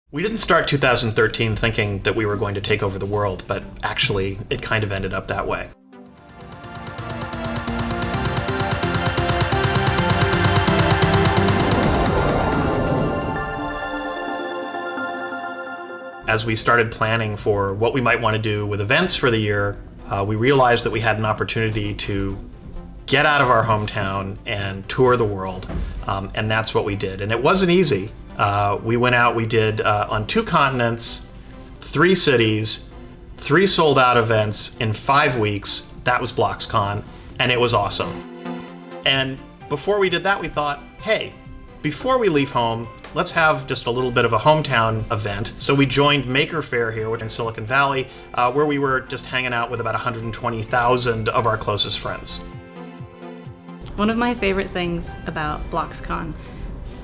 We didn't start 2013 thinking that we were going to take over the world, but actually it kind of ended up that way. As we started planning for what we might want to do with events for the year, we realized that we had an opportunity to get out of our hometown and tour the world, and that's what we did. And it wasn't easy. We went out, we did on 2 continents, 3 cities, 3 sold out events in 5 weeks. That was BLOXcon, and it was awesome. And before we did that, we thought, hey, before we leave home, let's have just a little bit of a hometown event. So we joined Maker Faire here, which is in Silicon Valley, where we were just hanging out with about 120,000 of our closest friends. One of my favorite things about BLOXcon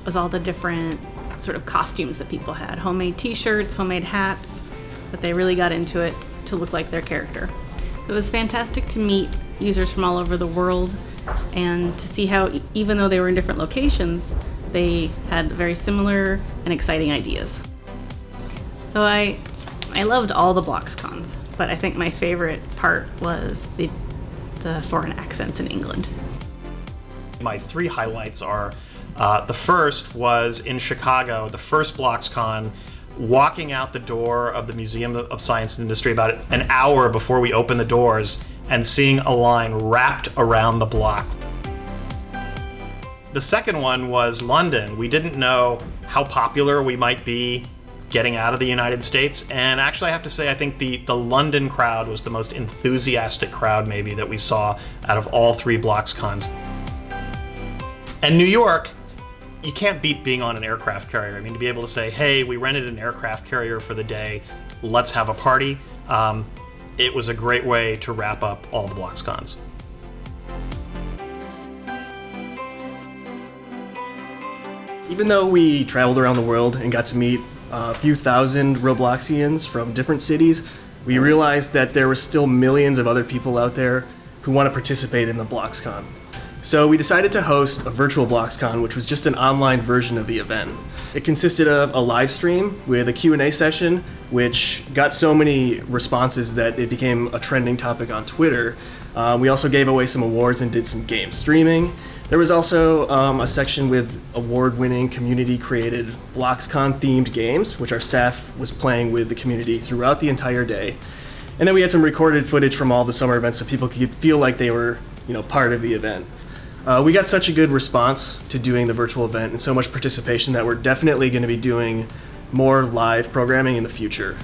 was all the different sort of costumes that people had. Homemade t-shirts, homemade hats, but they really got into it to look like their character. It was fantastic to meet users from all over the world and to see how, even though they were in different locations, they had very similar and exciting ideas. So I loved all the BLOXcons, but I think my favorite part was the foreign accents in England. My 3 highlights are, the first was in Chicago, the first BLOXcon, walking out the door of the Museum of Science and Industry about an hour before we opened the doors and seeing a line wrapped around the block. The second one was London. We didn't know how popular we might be getting out of the United States, and actually I have to say I think the London crowd was the most enthusiastic crowd maybe that we saw out of all 3 BLOXcons. And New York, you can't beat being on an aircraft carrier. I mean, to be able to say, hey, we rented an aircraft carrier for the day, let's have a party. It was a great way to wrap up all the BLOXcons. Even though we traveled around the world and got to meet a few thousand Robloxians from different cities, we realized that there were still millions of other people out there who want to participate in the BLOXcon. So we decided to host a virtual BLOXcon, which was just an online version of the event. It consisted of a live stream with a Q&A session, which got so many responses that it became a trending topic on Twitter. We also gave away some awards and did some game streaming. There was also a section with award-winning community-created BLOXcon-themed games, which our staff was playing with the community throughout the entire day. And then we had some recorded footage from all the summer events so people could feel like they were, part of the event. We got such a good response to doing the virtual event and so much participation that we're definitely going to be doing more live programming in the future.